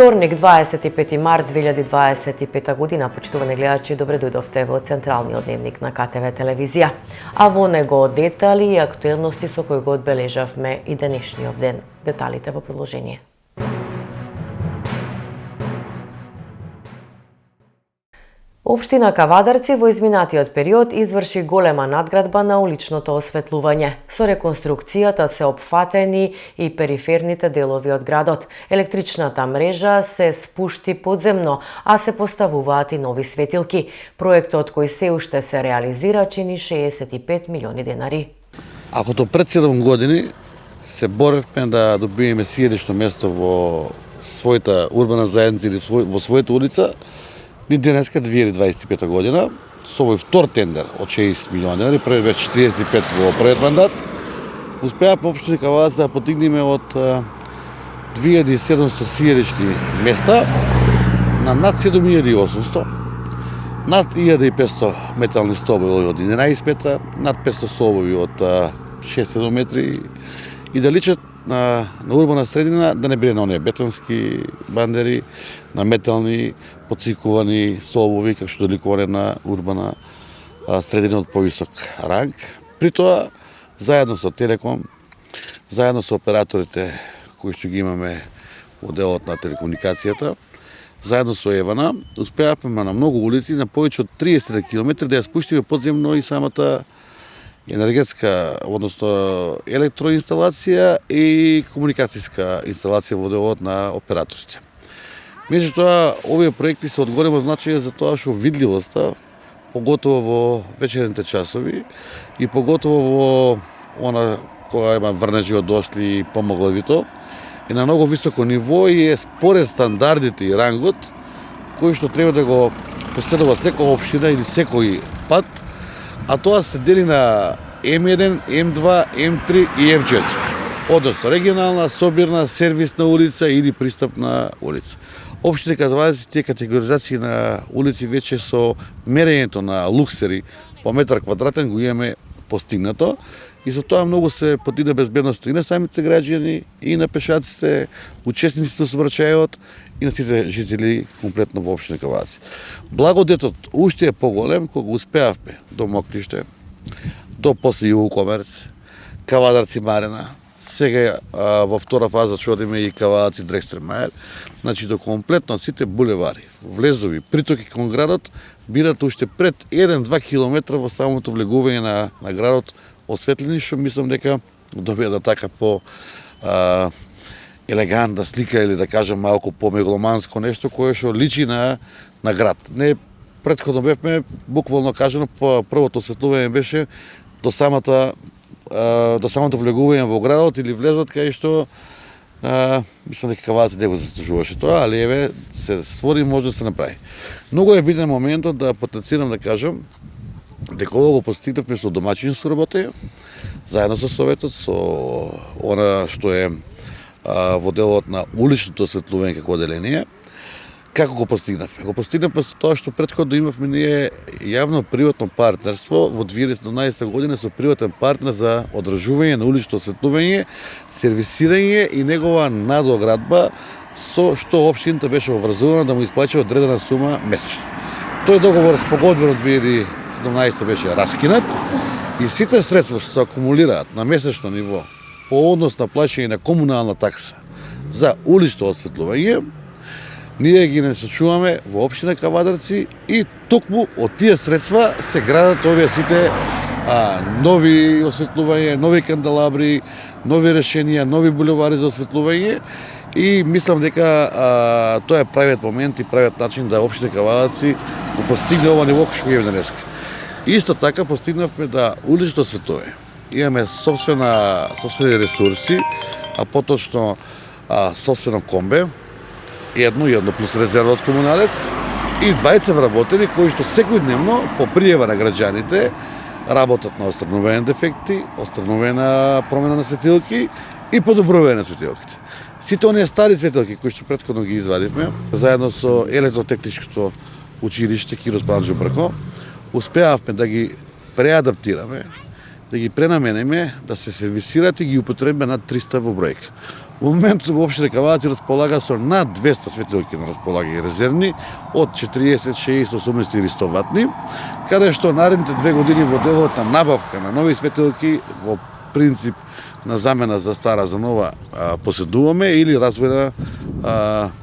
вторник, 25 март 2025 година, почитувани гледачи, добре дојдовте во централниот дневник на КТВ телевизија. А во него детали и актуелности со кои го одбележавме и денешниот ден. Деталите во продолжение. Општина Кавадарци во изминатиот период изврши голема надградба на уличното осветлување. Со реконструкцијата се опфатени и периферните делови од градот. Електричната мрежа се спушти подземно, а се поставуваат и нови светилки. Проектот кој се уште се реализира чини 65 милиони денари. Ако до пред 7 години се боревме да добиеме сиедишно место во својата урбана заедница или во својата улица, ни денеска 2025 година, со овој втор тендер од 60 милиони денари, првиот беше 45 во првиот мандат, успеавме општина Кавадарци да потигнеме од 2700 сиедишни места на над 7800, над 1500 метални столбови од 11 метра, над 500 столбови од 6-7 метри и да личат на урбана средина, да не биде на оние бетонски бандери, на метални, подсикувани столбови, како што доликување на урбана средина од повисок ранг. При тоа, заедно со Телеком, заедно со операторите кои што ги имаме во делот на телекомуникацијата, заедно со Евана, успеавме на многу улици, на повеќе од 30 км да ја спуштиме подземно и самата енергетска, односно електроинсталација и комуникацијска инсталација во делот на операторите. Меѓутоа, овие проекти се од големо значење за тоа што видливоста, поготово во вечерните часови и поготово во она кога има врнежи од дошли и помоглавито, е на многу високо ниво и е според стандардите и рангот кои што треба да го поседува секоја општина или секој пат, а тоа се дели на М1, М2, М3 и М4. Односно, регионална, собирна, сервисна улица или пристапна улица. Општина Кавадарци тие категоризации на улици веќе со мерењето на луксери по метар квадратен го имаме постигнато и со тоа многу се подигна безбедноста и на самите граѓани, и на пешаците, учесниците во сообраќајот и на сите жители комплетно во општина Кавадарци. Благодетот уште е поголем кога успеавме до Мокниште, до после Југокомерц, Кавадарци Марина, сега во втора фаза што одиме и Кавадарци Дрекстермајер, значи до комплетно сите булевари, влезови, притоки кон градот, бидат уште пред 1-2 километра во самото влегување на градот осветлени, што мислам дека добија да така по елегантна слика или да кажам малку по-мегаломанско нешто кое што личи на град. Не претходно бевме буквално кажано првото осветлување беше до самото влегување во градот или влезот кај што мислам дека Кавадарци не го заслужуваше тоа, али еве се створи, може да се направи. Многу е битен моментот да потенцирам да кажам дека ова го постигнавме со домаќинско работење, заедно со Советот, со она што е во делот на уличното осветлување како оделение. Како го постигнавме? Го постигнавме со тоа што претходно имавме ние јавно-приватно партнерство во 2017 година со приватен партнер за одржување на улично осветлување, сервисирање и негова надоградба со што општината беше обврзувана да му исплачува одредена сума месечно. Тој договор спогодбено 2017 беше раскинат и сите средства што се акумулираат на месечно ниво по однос на плаќање на комунална такса за улично осветлување, ние ги насочуваме во општина Кавадарци и токму од тие средства се градат овие сите нови осветлување, нови канделабри, нови решенија, нови булевари за осветлување и мислам дека тоа е правиот момент и правиот начин да општина Кавадарци го постигне ова ниво што го имаме денеска. Исто така постигнавме да улично осветлување имаме собствени ресурси, а поточно собствено комбе, едно плюс резерва од комуналец и двајца вработени кои што секојдневно по пријава на граѓаните работат на отстранување дефекти, отстранување промена на светилки и подобрување на светилките. Сите оние стари светилки кои што претходно ги извадивме, заедно со електротехничкото училиште Кирос Панџо Брко, успеавме да ги преадаптираме, да ги пренаменеме, да се сервисират и ги употребиме над 300 во бројка. Во моментот во општина Кавадарци располага со над 200 светилки на располагање резервни од 40, 60, 80 или 100 ватни, каде што наредните 2 години во делот на набавка на нови светилки во принцип на замена за стара за нова поседуваме или развојна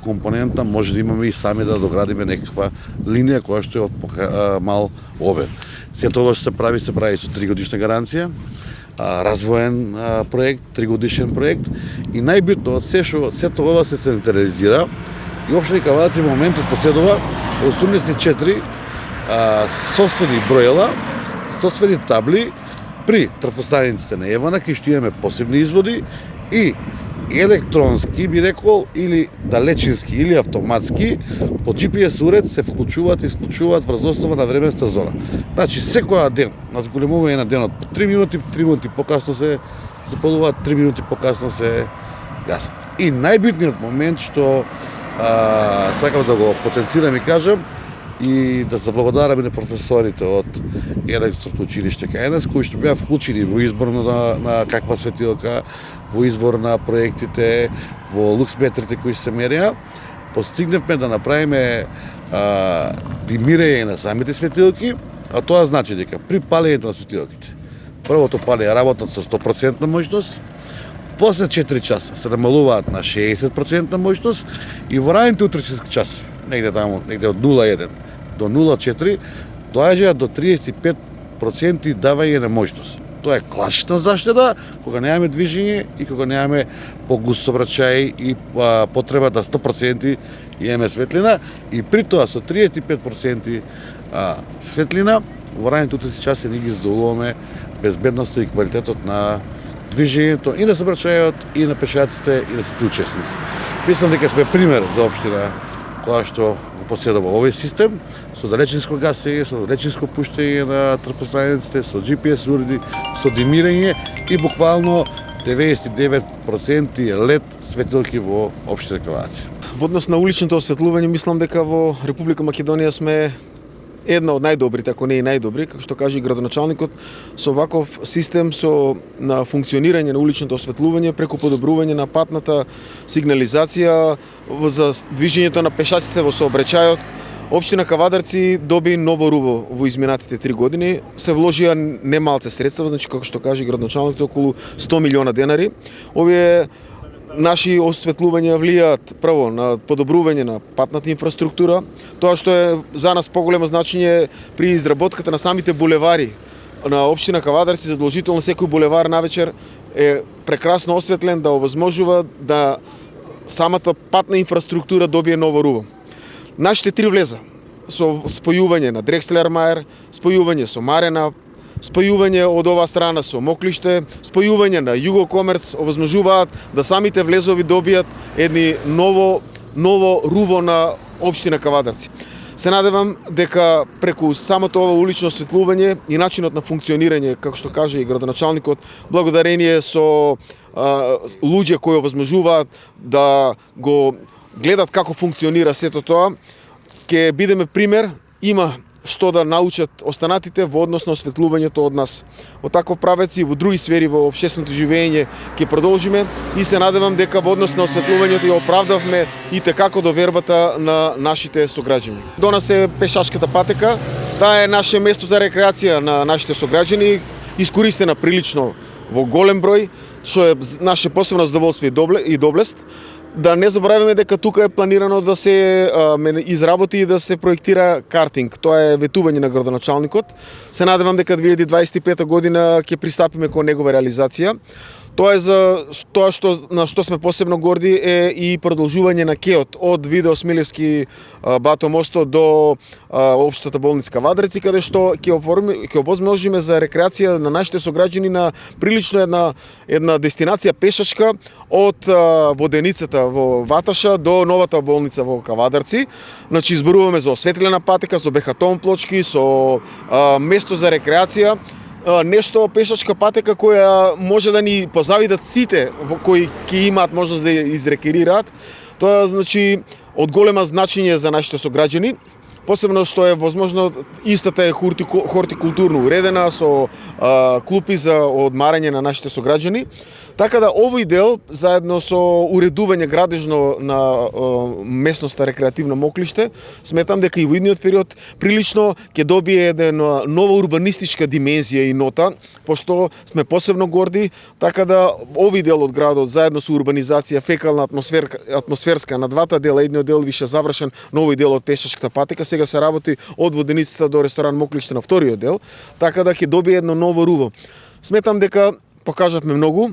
компонента може да имаме и сами да доградиме некаква линија која што е од мал обем. Сето ова што се прави со 3 годишна гаранција, развоен проект, 3 годишен проект и најбитно од сето ова се централизира и општина Кавадарци во моментот поседува 84 собствени бројала, собствени табли при трафостаниците на Евана, кај што имаме посебни изводи и електронски, би рекол, или далечински, или автоматски, по GPS уред се вклучуваат и исклучуваат врз основа на временста зона. Значи, секоја ден, на зголемување на денот, по 3 минути покасно се запалуваат, 3 минути покасно се гасат. И најбитниот момент што сакам да го потенцирам и кажам, и да се благодараме на професорите од Електрото училиште КНС, кои што беа вклучени во избор на каква светилка, во избор на проектите, во луксметрите кои се мереа, постигнавме да направиме димирање на самите светилки, а тоа значи дека при палењето на светилките, првото палење работат со 100% моќност, после 4 часа се намалуваат на 60% моќност и во раните утрински часи, негде од 0,1 до 0,4, доаѓаат до 35% давање на моќност. Тоа е класична заштеда кога немаме движење и кога немаме погуст сообраќај и потреба да 100% имаме светлина и при тоа со 35% светлина во раните утрински часи ние ги задоволуваме безбедноста и квалитетот на движењето и на сообраќајот и на пешаците и на сите учесници. Мислам дека сме пример за општина која што го поседува овој систем, со далечинско гасење, со далечинско пуштање на трафостаниците, со GPS уреди, со димирање и буквално 99% LED светилки во општина Кавадарци. Во однос на уличното осветлување, мислам дека во Република Македонија сме една од најдобрите, ако не и најдобри, како што каже и градоначалникот, со ваков систем на функционирање на уличното осветлување преку подобрување на патната сигнализација за движењето на пешаците во сообраќајот. Општина Кавадарци доби ново рубо во изминатите 3 години. Се вложија немалце средства, значи како што каже градоначалникот, околу 100 милиона денари. Овие наши осветлувања влијаат прво на подобрување на патната инфраструктура, тоа што е за нас поголемо значење при изработката на самите булевари на општина Кавадарци. Задолжително секој булевар навечер е прекрасно осветлен да овозможува да самата патна инфраструктура добие ново руво. Нашите 3 влеза со спојување на Дрекслер-Мајер, спојување со Марена, спојување од оваа страна со Моклиште, спојување на Југокомерц овозможуваат да самите влезови добијат едни ново руво на општина Кавадарци. Се надевам дека преку самото ова улично осветлување и начинот на функционирање, како што каже и градоначалникот, благодарение со луѓе кои овозможуваат да го гледат како функционира сето тоа, ќе бидеме пример, има што да научат останатите во однос на осветлувањето од нас. Во таков правец и во други сфери во општественото живење ќе продолжиме и се надевам дека во однос на осветлувањето ја оправдавме и текако довербата на нашите сограѓани. До нас е пешачката патека, таа е наше место за рекреација на нашите сограѓани, искористена прилично во голем број, што е наше посебно задоволство и доблест. Да не забораваме дека тука е планирано да се изработи и да се проектира картинг. Тоа е ветување на градоначалникот. Се надевам дека 2025 година ќе пристапиме кон негова реализација. Тоа е за тоа на што сме посебно горди е и продолжување на кеот од Видео Смилевски Бато мосто до општата болница Кавадарци, каде што ќе овозможиме за рекреација на нашите сограѓани на прилично една дестинација пешачка од воденицата во Ваташа до новата болница во Кавадарци. Значи изборуваме за осветлена патека, со бехатон плочки, со место за рекреација. Нешто пешачка патека која може да ни позавидат сите кои ќе имаат можност да изрекерираат. Тоа значи од голема значење за нашите сограѓани. посебно што е возможно истата е хортикултурно уредена со клупи за одмарање на нашите сограѓани. Така да овој дел заедно со уредување градежно на местноста рекреативно Моклиште, сметам дека и во идниот период прилично ќе добие една нова урбанистичка димензија и нота, пошто сме посебно горди, така да овој дел од градот заедно со урбанизација, фекална атмосферска на двата дела, едниот дел више завршен, новој дел од пешачката патека, сега се работи од воденицата до ресторан Моклиште на вториот дел, така да ќе добие едно ново руво. Сметам дека покажавме многу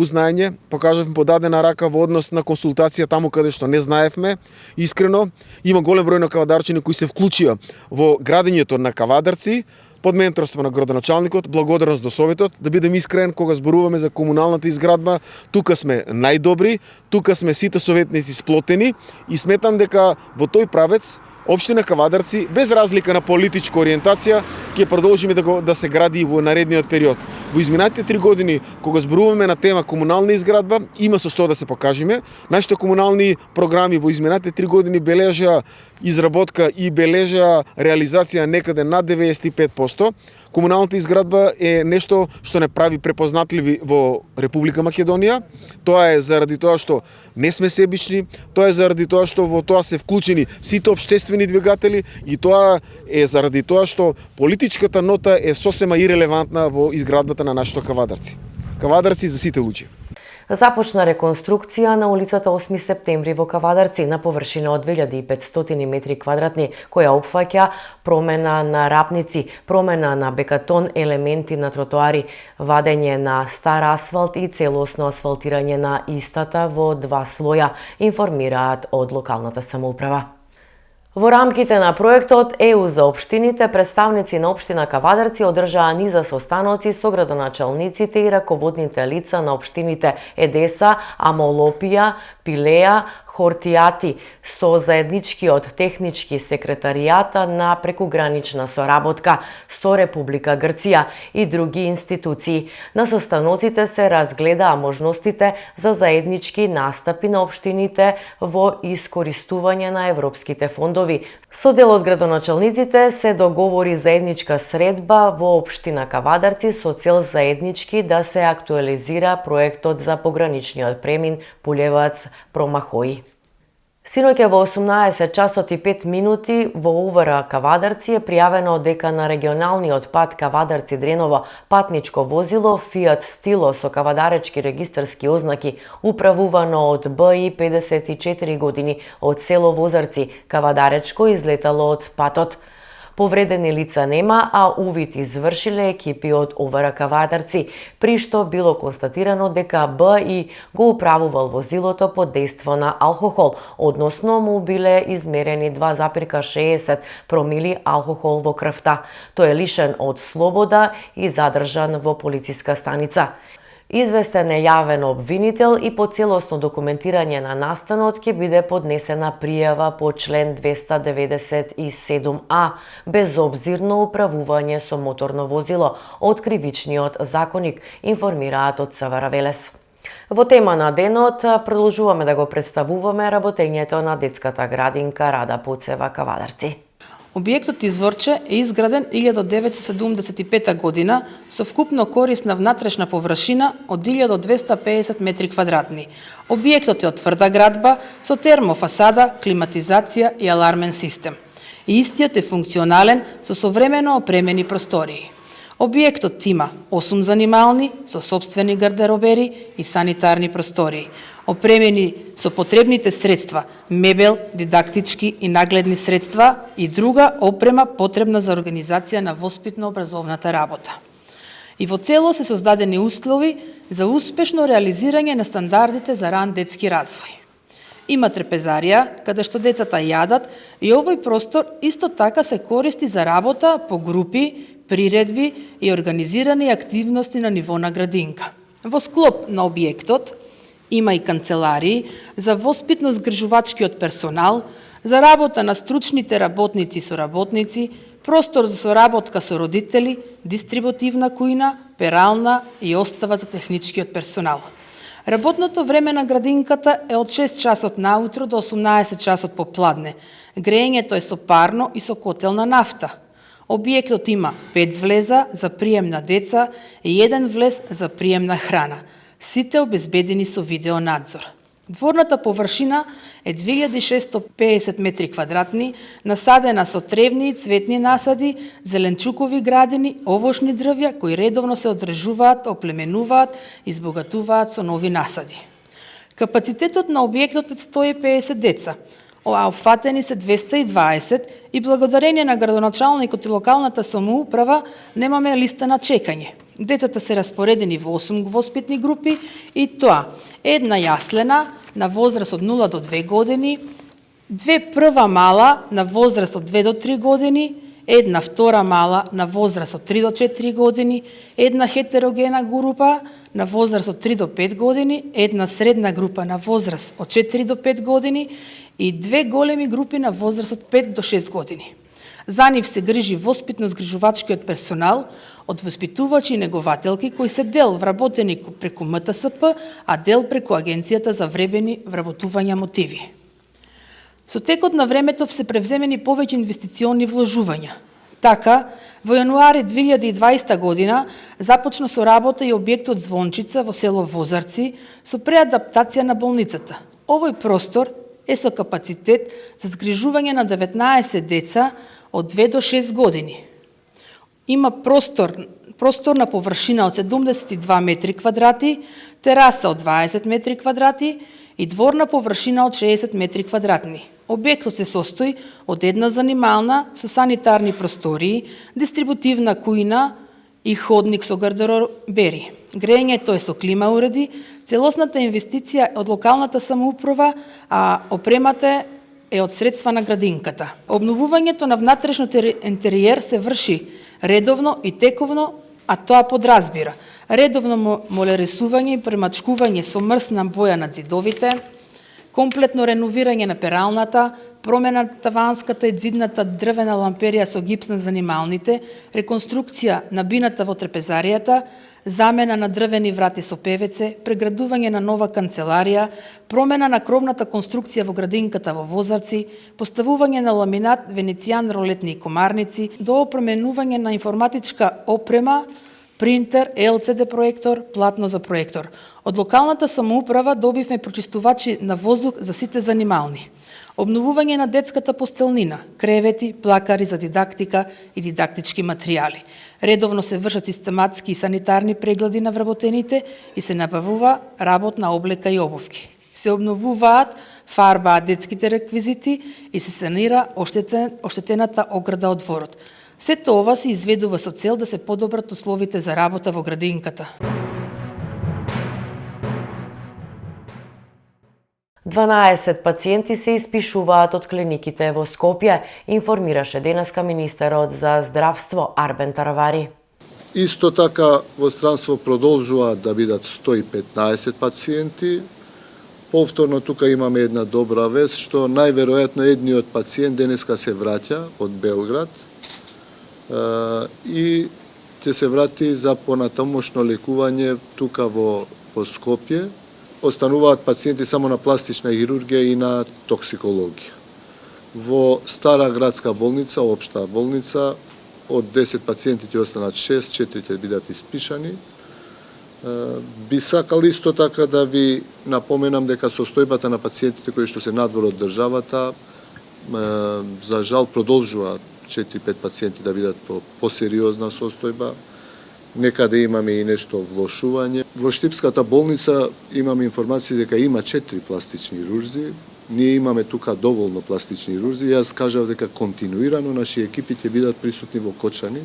знаење, покажавме подадена рака во однос на консултација таму каде што не знаевме. Искрено, има голем број на кавадарчини кои се вклучија во градењето на кавадарци, под менторство на градоначалникот, благодарност до Советот, да бидем искрен кога зборуваме за комуналната изградба, тука сме најдобри, тука сме сите советници сплотени и сметам дека во тој правец Општина Кавадарци, без разлика на политичка ориентација, ќе продолжиме да се гради во наредниот период. Во изминатите 3 години, кога зборуваме на тема комунална изградба, има со што да се покажеме. Нашите комунални програми во изминатите 3 години бележаа изработка и бележаа реализација некаде над 95%. Комуналната изградба е нешто што не прави препознатливи во Република Македонија. Тоа е заради тоа што не сме себични, тоа е заради тоа што во тоа се вклучени сите општествени двигатели и тоа е заради тоа што политичката нота е сосема ирелевантна во изградбата на нашите Кавадарци. Кавадарци за сите луѓе. Започна реконструкција на улицата 8 септември во Кавадарци на површина од 2500 метри квадратни, која опфаќа промена на рапници, промена на бекатон, елементи на тротоари, вадење на стар асфалт и целосно асфалтирање на истата во 2 слоја, информираат од локалната самоуправа. Во рамките на проектот ЕУ за општините, представници на општина Кавадарци одржаа низа состаноци со градоначалниците и раководните лица на општините Едеса, Амолопија, Пилеја, Хортијати со заедничкиот технички секретаријата на прекугранична соработка со Република Грција и други институции. На состаноците се разгледаа можностите за заеднички настапи на општините во искористување на европските фондови. Со дел од градоначалниците се договори заедничка средба во општина Кавадарци со цел заеднички да се актуализира проектот за пограничниот премин Пулевац-Промахои. Синоќа во 18 часот и 5 минути во УВР Кавадарци е пријавено дека на регионалниот пат Кавадарци-Дреново патничко возило Fiat Stilo со кавадаречки регистарски ознаки, управувано од БИ 54 години од село Возарци, Кавадаречко, излетало од патот. Повредени лица нема, а увид извршиле екипи од УВР Кавадарци, при што било констатирано дека БИ го управувал возилото под дејство на алкохол, односно му биле измерени 2,60 промили алкохол во крвта. Тој е лишен од слобода и задржан во полициска станица. Известен е јавен обвинител и по целосно документирање на настанот ќе биде поднесена пријава по член 297а, безобзирно управување со моторно возило од кривичниот законник, информираат од СВР Велес. Во тема на денот продолжуваме да го представуваме работењето на детската градинка Рада Пуцева Кавадарци. Објектот Изворче е изграден 1975 година со вкупно корисна внатрешна површина од 1250 метри квадратни. Објектот е од тврда градба со термофасада, климатизација и алармен систем. И истиот е функционален со современо опремени простории. Објектот има 8 занимални со сопствени гардеробери и санитарни простории, опремени со потребните средства, мебел, дидактички и нагледни средства и друга опрема потребна за организација на воспитно-образовната работа. И во цело се создадени услови за успешно реализирање на стандардите за ран детски развој. Има трпезарија, каде што децата јадат, и овој простор исто така се користи за работа по групи, приредби и организирани активности на ниво на градинка. Во склоп на објектот има и канцеларии за воспитно-згрижувачкиот персонал, за работа на стручните работници и соработници, простор за соработка со родители, дистрибутивна кујна, перална и остава за техничкиот персонал. Работното време на градинката е од 6 часот наутро до 18 часот попладне. Греењето е со парно и со котел на нафта. Објектот има 5 влеза за прием на деца и 1 влез за прием на храна. Сите обезбедени со видеонадзор. Дворната површина е 2650 метри квадратни, насадена со тревни и цветни насади, зеленчукови градини, овошни дрвја кои редовно се одржуваат, оплеменуваат и избогатуваат со нови насади. Капацитетот на објектот е 150 деца, а опфатени се 220 и благодарение на градоначалникот и локалната самоуправа немаме листа на чекање. Децата се распоредени во 8 воспитни групи и тоа: една јаслена на возраст од 0 до 2 години, 2 прва мала на возраст од 2 до 3 години, една втора мала на возраст од 3 до 4 години, една хетерогена група на возраст од 3 до 5 години, една средна група на возраст од 4 до 5 години и 2 големи групи на возраст од 5 до 6 години. За нив се грижи воспитно-згрижувачкиот персонал од воспитувачи и негователки кои се дел вработени преку МТСП, а дел преку Агенцијата за вребени вработувања мотиви. Со текот на времето се превземени повеќе инвестиционни вложувања. Така, во јануари 2020 година започна со работа и објектот Звончица во село Возарци со преадаптација на болницата. Овој простор е со капацитет за згрижување на 19 деца од 2 до 6 години. Има просторна површина од 72 метри квадрати, тераса од 20 метри квадрати и дворна површина од 60 метри квадратни. Објектот се состои од една занимална со санитарни простории, дистрибутивна кујна и ходник со гардеробери. Греењето е со клима уреди, целосната инвестиција од локалната самоуправа, а опремата е од средства на градинката. Обновувањето на внатрешното интериер се врши редовно и тековно, а тоа подразбира редовно молересување и премачкување со мрсна боја на ѕидовите, комплетно реновирање на пералната, промена на таванската и ѕидната дрвена ламперија со гипс на занималните, реконструкција на бината во трапезаријата, замена на дрвени врати со ПВЦ, преградување на нова канцеларија, промена на кровната конструкција во градинката во Возарци, поставување на ламинат, венецијан, ролетни и комарници, до опременување на информатичка опрема, принтер, LCD проектор, платно за проектор. Од локалната самоуправа добивме прочистувачи на воздух за сите занимални. Обновување на детската постелнина, кревети, плакари за дидактика и дидактички материјали. Редовно се вршат систематски и санитарни прегледи на вработените и се набавува работна облека и обувки. Се обновуваат, фарбаат детските реквизити и се санира оштетената ограда од дворот. Сето ова се изведува со цел да се подобрат условите за работа во градинката. 12 пациенти се испишуваат од клиниките во Скопје, информираше денеска министерот за здравство Арбен Таравари. Исто така во странство продолжуваат да бидат 115 пациенти. Повторно тука имаме една добра вест, што најверојатно едниот пациент денеска се враќа од Белград и ќе се врати за понатамошно лекување тука во Скопје. Остануваат пациенти само на пластична хирургија и на токсикологија. Во Стара градска болница, општа болница, од 10 пациенти ќе останат 6, 4 ќе бидат испишани. Би сакал исто така да ви напоменам дека состојбата на пациентите кои што се надвор од државата, за жал продолжуваат 4-5 пациенти да бидат во посериозна состојба. Некаде имаме и нешто влошување. Во Штипската болница имаме информација дека има 4 пластични хирурзи. Ние имаме тука доволно пластични хирурзи. Јас кажав дека континуирано наши екипи ќе бидат присутни во Кочани,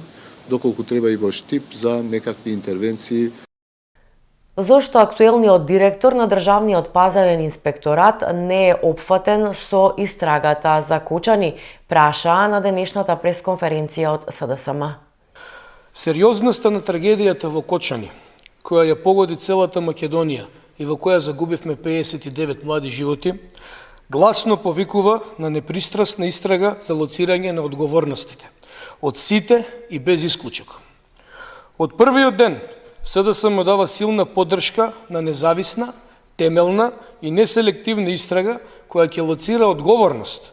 доколку треба и во Штип за некакви интервенции. Зошто актуелниот директор на Државниот пазарен инспекторат не е опфатен со истрагата за Кочани, прашаа на денешната пресконференција од СДСМ. Сериозноста на трагедијата во Кочани, која ја погоди целата Македонија и во која загубивме 59 млади животи, гласно повикува на непристрасна истрага за лоцирање на одговорностите од сите и без исклучок. Од првиот ден СДСМ дава силна поддршка на независна темелна и неселективна истрага која ќе лоцира одговорност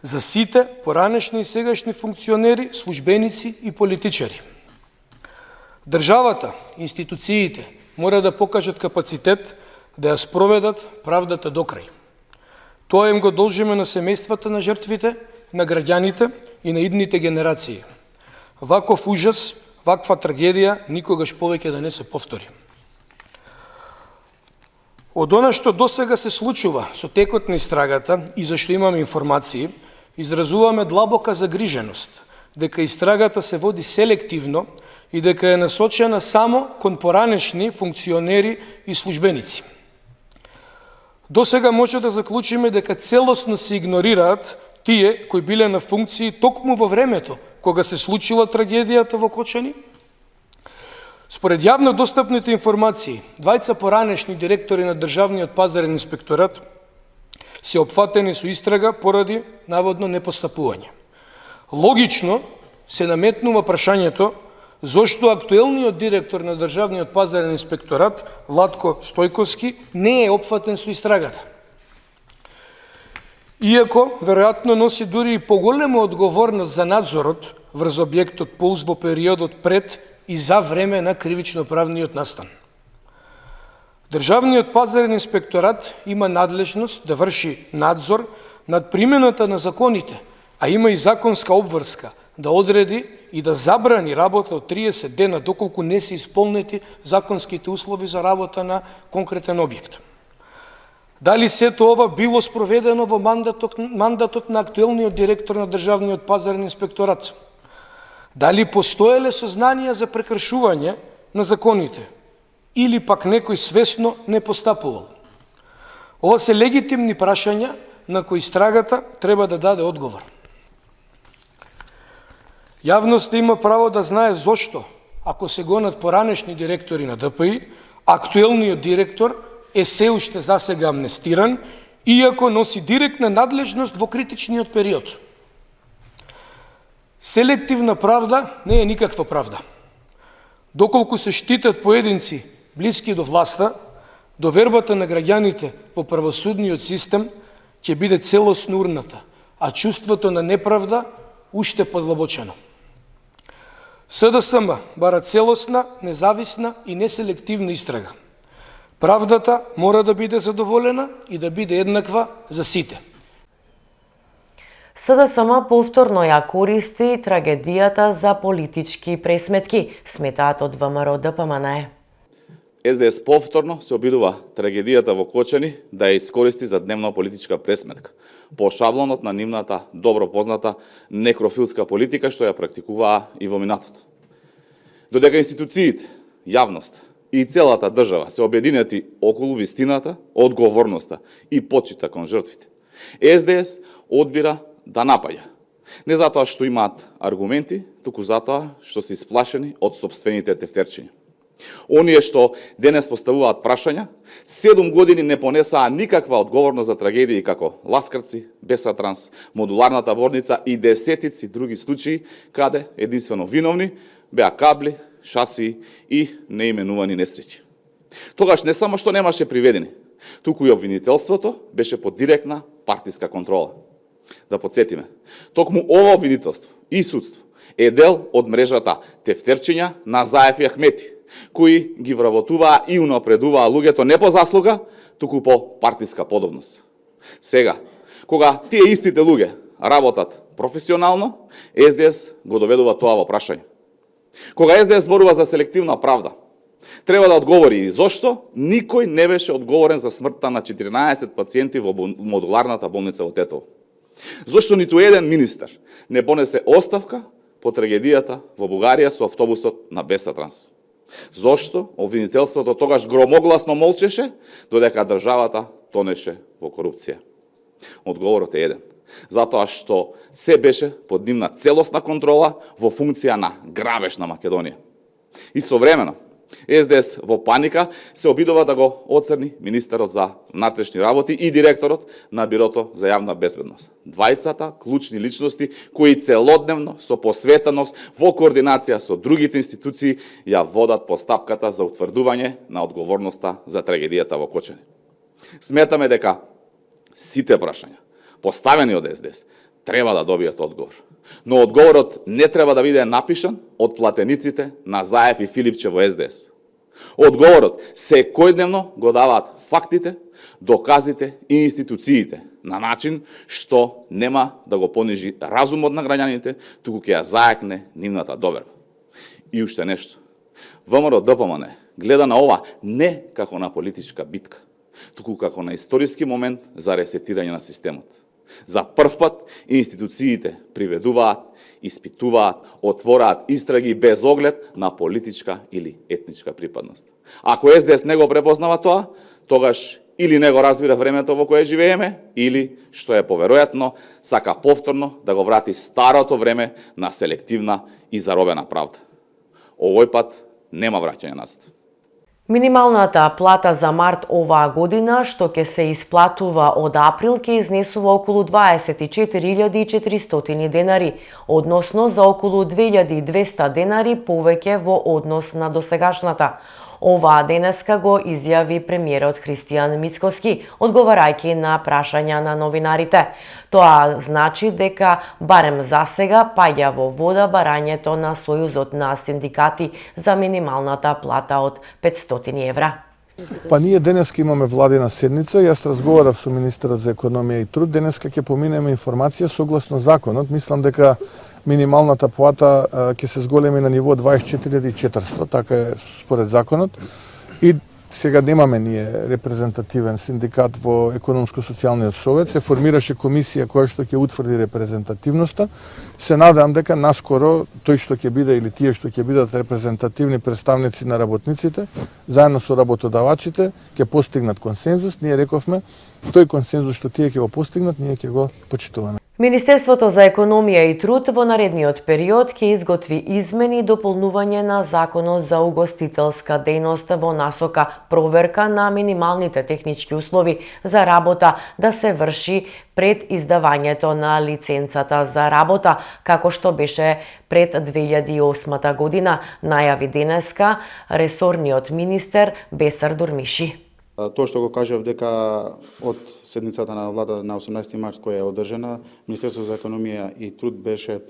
за сите поранешни и сегашни функционери, службеници и политичари. Државата, институциите мора да покажат капацитет да ја спроведат правдата до крај. Тоа им го должиме на семејствата на жртвите, на граѓаните и на идните генерации. Ваков ужас, ваква трагедија никогаш повеќе да не се повтори. Од она што досега се случува со текот на истрагата и зашто имаме информации, изразуваме длабока загриженост дека истрагата се води селективно и дека е насочена само кон поранешни функционери и службеници. Досега може да заклучиме дека целосно се игнорираат тие кои биле на функции токму во времето кога се случила трагедијата во Кочани. Според јавно достапните информации, двајца поранешни директори на Државниот пазарен инспекторат се опфатени со истрага поради наводно непостапување. Логично се наметнува прашањето зошто актуелниот директор на Државниот пазарен инспекторат, Владко Стојковски, не е опфатен со истрагата. Иако, веројатно, носи дури и поголема одговорност за надзорот врз објектот ПУЛС во периодот пред и за време на кривично-правниот настан. Државниот пазарен инспекторат има надлежност да врши надзор над примената на законите, а има и законска обврска да одреди и да забрани работа од 30 дена доколку не се исполнети законските услови за работа на конкретен објект. Дали сето ова било спроведено во мандатот на актуелниот директор на Државниот пазарен инспекторат? Дали постоеле сознанија за прекршување на законите или пак некој свесно не постапувал? Ова се легитимни прашања на кои истрагата треба да даде одговор. Јавноста има право да знае зошто, ако се гонат поранешни директори на ДПИ, актуелниот директор е се уште засега амнестиран, иако носи директна надлежност во критичниот период. Селективна правда не е никаква правда. Доколку се штитат поединци блиски до власта, довербата на граѓаните во правосудниот систем ќе биде целосно урната, а чувството на неправда уште подлабочено. СДСМ бара целосна, независна и неселективна истрага. Правдата мора да биде задоволена и да биде еднаква за сите. СДСМ повторно ја користи трагедијата за политички пресметки, сметаат од ВМРО ДПМНЕ. СДС повторно се обидува трагедијата во Кочани да ја искористи за дневна политичка пресметка, по шаблонот на нивната добро позната некрофилска политика што ја практикуваа и во минатото. Додека институциите, јавност и целата држава се обединети околу вистината, одговорноста и почита кон жртвите, СДС одбира да напаѓа. Не затоа што имаат аргументи, туку затоа што се исплашени од сопствените тефтерчиња. Оние што денес поставуваат прашања, 7 години не понесоа никаква одговорност за трагедии како Ласкарци, Бесатранс, модуларната болница и десетици други случаи, каде единствено виновни беа кабли, шасии и неименувани несреќи. Тогаш не само што немаше приведени, туку и обвинителството беше под директна партиска контрола. Да подсетиме, токму ова обвинителство и судство е дел од мрежата тефтерчиња на Заев и Ахмети, кои ги вработуваа и унапредуваа луѓето не по заслуга, туку по партиска подобност. Сега, кога тие истите луѓе работат професионално, СДС го доведува тоа во прашање. Кога СДС зборува за селективна правда, треба да одговори и зошто никој не беше одговорен за смртта на 14 пациенти во модуларната болница во Тетово. Зошто ниту еден министер не понесе оставка по трагедијата во Бугарија со автобусот на Бесатранс. Зошто обвинителството тогаш громогласно молчеше, додека државата тонеше во корупција? Одговорот е еден. Затоа што се беше под нивна целосна контрола во функција на грабеж на Македонија. Истовремено, СДС во паника се обидува да го оцрни министерот за внатрешни работи и директорот на Бирото за јавна безбедност. Двајцата клучни личности кои целодневно со посветеност во координација со другите институции ја водат постапката за утврдување на одговорноста за трагедијата во Кочани. Сметаме дека сите прашања поставени од СДС треба да добијат одговор. Но одговорот не треба да биде напишан од платениците на Заев и Филипче во СДС. Одговорот секојдневно го даваат фактите, доказите и институциите на начин што нема да го понижи разумот на граѓаните, туку ќе ја зајакне нивната доверба. И уште нешто. ВМРО-ДПМН гледа на ова не како на политичка битка, туку како на историски момент за ресетирање на системот. За прв пат институциите приведуваат, испитуваат, отвораат истраги без оглед на политичка или етничка припадност. Ако СДС не го препознава тоа, тогаш или не го разбира времето во кое живееме, или, што е поверојатно, сака повторно да го врати старото време на селективна и заробена правда. Овој пат нема враќање назад. Минималната плата за март оваа година, што ќе се исплатува од април, ќе изнесува околу 24.400 денари, односно за околу 2.200 денари повеќе во однос на досегашната. Оваа денеска го изјави премиерот Христијан Мицкоски, одговарајќи на прашања на новинарите. Тоа значи дека барем засега паѓа во вода барањето на Сојузот на синдикати за минималната плата од 500 евра. Па ние денеска имаме владина седница, јас разговарав со министерот за економија и труд, денеска ќе поминеме информација согласно законот, мислам дека минималната плата ќе се зголеми на ниво 24.400, така е според законот. И сега немаме ние репрезентативен синдикат во економско-социјалниот совет, се формираше комисија која што ќе утврди репрезентативноста. Се надам дека наскоро тој што ќе биде или тие што ќе бидат репрезентативни представници на работниците, заедно со работодавачите, ќе постигнат консензус. Ние рековме, тој консензус што тие ќе го постигнат, ние ќе го почитуваме. Министерството за економија и труд во наредниот период ќе изготви измени и дополнување на Законот за угостителска дејност во насока проверка на минималните технички услови за работа да се врши пред издавањето на лиценцата за работа, како што беше пред 2008 година, најави денеска ресорниот министер Бесар Дурмиши. Тоа што го кажав дека од седницата на влада на 18 март која е одржана, Министерството за економија и труд беше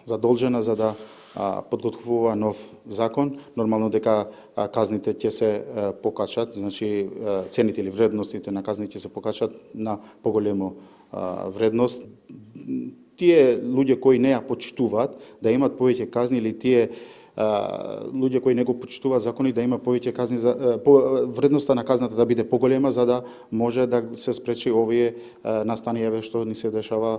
задолжена за да подготвува нов закон. Нормално дека казните ќе се покачат, значи цените или вредностите на казните ќе се покачат на поголемо вредност. Тие луѓе кои не ја почитуваат да имат повеќе казни или тие луѓе кои не го почитуваат закони да има повеќе казни за вредноста на казната да биде поголема за да може да се спречи овие настанија што ни се дешава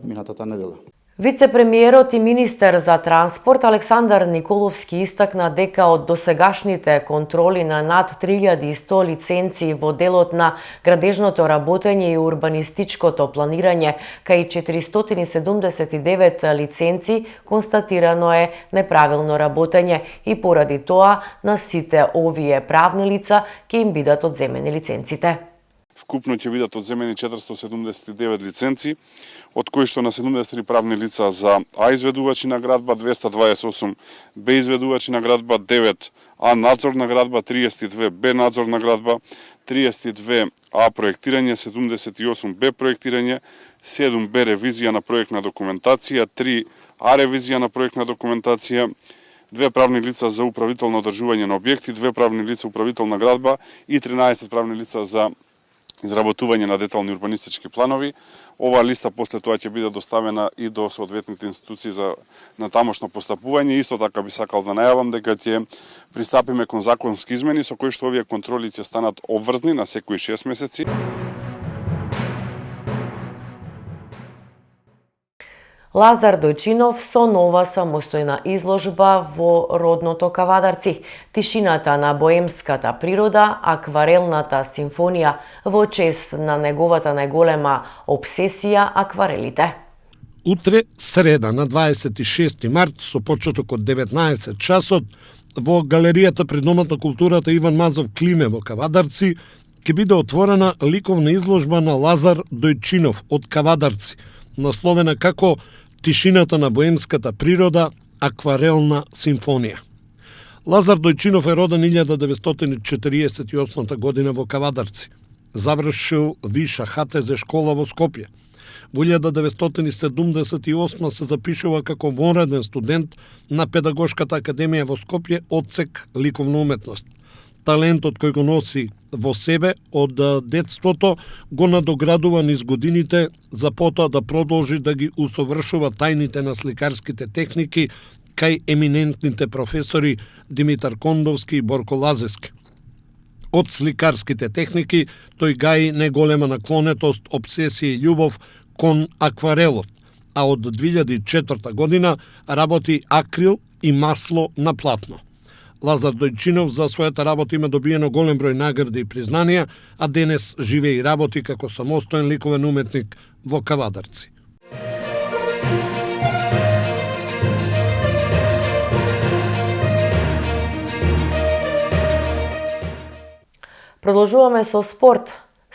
минатата недела. Вице-премиерот и министер за транспорт Александар Николовски истакна дека од досегашните контроли на над 3100 лиценци во делот на градежното работење и урбанистичкото планирање, кај 479 лиценци констатирано е неправилно работење и поради тоа на сите овие правни лица ќе им бидат одземени лиценците. Вкупно ќе бидат одземени 479 лиценци, од кои што на 73 правни лица за А изведувачи на градба, 228 Б изведувачи на градба, 9 А надзор на градба, 32 Б надзор на градба, 32 А проектирање, 78 Б проектирање, 7 Б ревизија на проектна документација, 3 А ревизија на проектна документација, 2 правни лица за управително одржување на објекти, 2 правни лица управител на градба и 13 правни лица за изработување на детални урбанистички планови. Оваа листа после тоа ќе биде доставена и до соодветните институции за натамошно постапување. Исто така би сакал да најавам дека ќе пристапиме кон законски измени со кои што овие контроли ќе станат обврзни на секои 6 месеци. Лазар Дојчинов со нова самостојна изложба во родното Кавадарци. Тишината на боемската природа, акварелната симфонија во чест на неговата најголема обсесија акварелите. Утре, среда, на 26 март, со почеток од 19 часот, во галеријата пред Домот на културата Иван Мазов Климе во Кавадарци, ќе биде отворена ликовна изложба на Лазар Дојчинов од Кавадарци, насловена како Тишината на боемската природа, акварелна симфонија. Лазар Дојчинов е роден 1948 година во Кавадарци. Завршил Виша ХТЗ школа во Скопје. Во 1978 се запишува како вонреден студент на Педагошката академија во Скопје, одсек ликовна уметност. Талентот кој го носи во себе од детството го надоградува низ годините, за потоа да продолжи да ги усовршува тајните на сликарските техники кај еминентните професори Димитар Кондовски и Борко Лазевски. Од сликарските техники тој гаи неголема наклонетост, обсесија и љубов кон акварелот, а од 2004 година работи акрил и масло на платно. Лазар Дојчинов за својата работа има добиено голем број награди и признанија, а денес живее и работи како самостоен ликовен уметник во Кавадарци. Продолжуваме со спорт.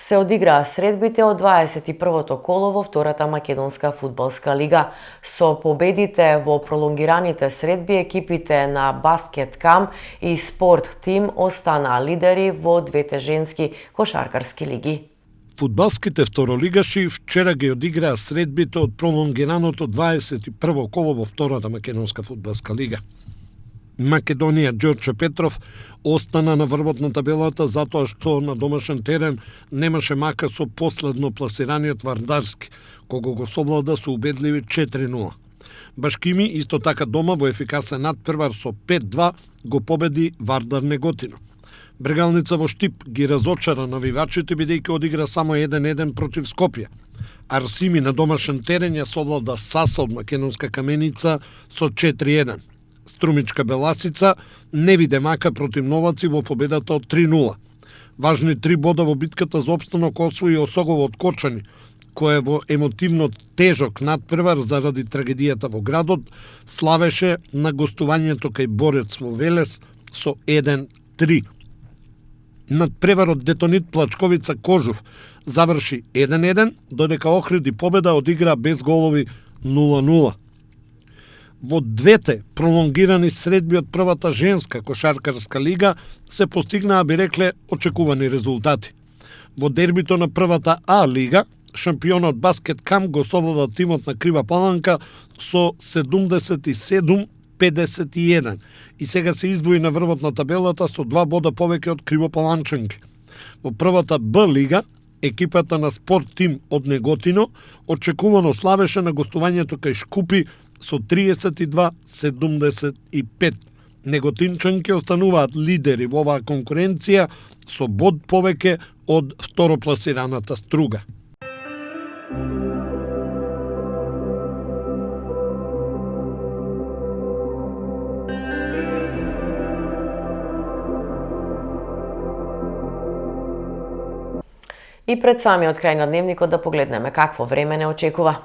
Се одиграа средбите од 21-то коло во втората македонска фудбалска лига. Со победите во пролонгираните средби екипите на Баскет Кам и Спорт Тим останаа лидери во двете женски кошаркарски лиги. Фудбалските второлигаши вчера ги одиграа средбите од пролонгираното 21-во коло во втората македонска фудбалска лига. Македонија Ѓорче Петров остана на врвот на табелата затоа што на домашен терен немаше мака со последно пласираниот Вардарски, кого го совлада со убедливи 4-0. Башкими исто така дома во ефикасен надпревар со 5-2 го победи Вардар Неготино. Брегалница во Штип ги разочара навивачите бидејќи одигра само 1-1 против Скопје. Арсими на домашен терен ја совлада Саса од Македонска Каменица со 4-1. Струмичка Беласица не виде мака против Новаци во победата од 3-0. Важни 3 бода во битката за опстанок освои Осогово од Корчани, кој во емотивно тежок надпревар заради трагедијата во градот славеше на гостувањето кај Борец во Велес со 1-3. Надпреварот Детонит Плачковица Кожув заврши 1-1, додека Охриди Победа одигра без голови 0-0. Во двете пролонгирани средби од првата женска кошаркарска лига се постигнаа, би рекле, очекувани резултати. Во дербито на првата А лига, шампионот Баскет Кам го совлада тимот на Крива Паланка со 77-51 и сега се издвои на врвот на табелата со 2 бода повеќе од Кривопаланчанки. Во првата Б лига, екипата на Спорт Тим од Неготино очекувано славеше на гостувањето кај Шкупи со 32-75. Неготинчанки остануваат лидери во оваа конкуренција со бод повеќе од второпласираната Струга. И пред самиот крај на дневникот да погледнеме какво време не очекува.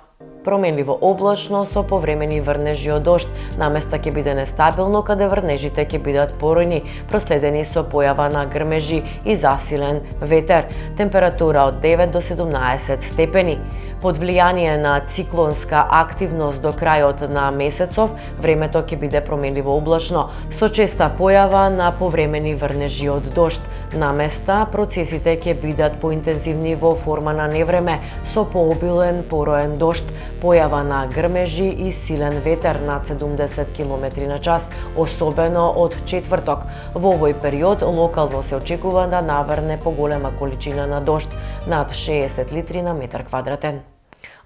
Променливо облачно со повремени врнежи од дожд. Наместа ќе биде нестабилно, каде врнежите ќе бидат поројни, проследени со појава на грмежи и засилен ветер. Температура од 9 до 17 степени. Под влијание на циклонска активност до крајот на месецов, времето ќе биде променливо облачно, со честа појава на повремени врнежи од дожд. Наместа процесите ќе бидат поинтензивни во форма на невреме, со пообилен пороен дожд, појава на грмежи и силен ветер над 70 км на час, особено од четврток. Во овој период локално се очекува да наврне поголема количина на дожд, над 60 литри на метар квадратен.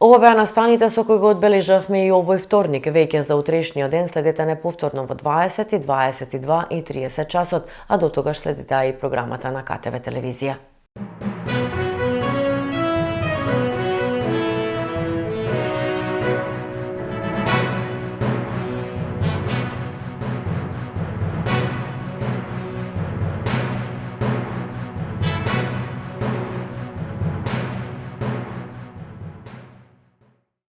Ова беа настаните со кои го одбележавме и овој вторник. Веќе за утрешниот ден следете не повторно во 20, 22 и 30 часот, а до тогаш следете и програмата на КТВ телевизија.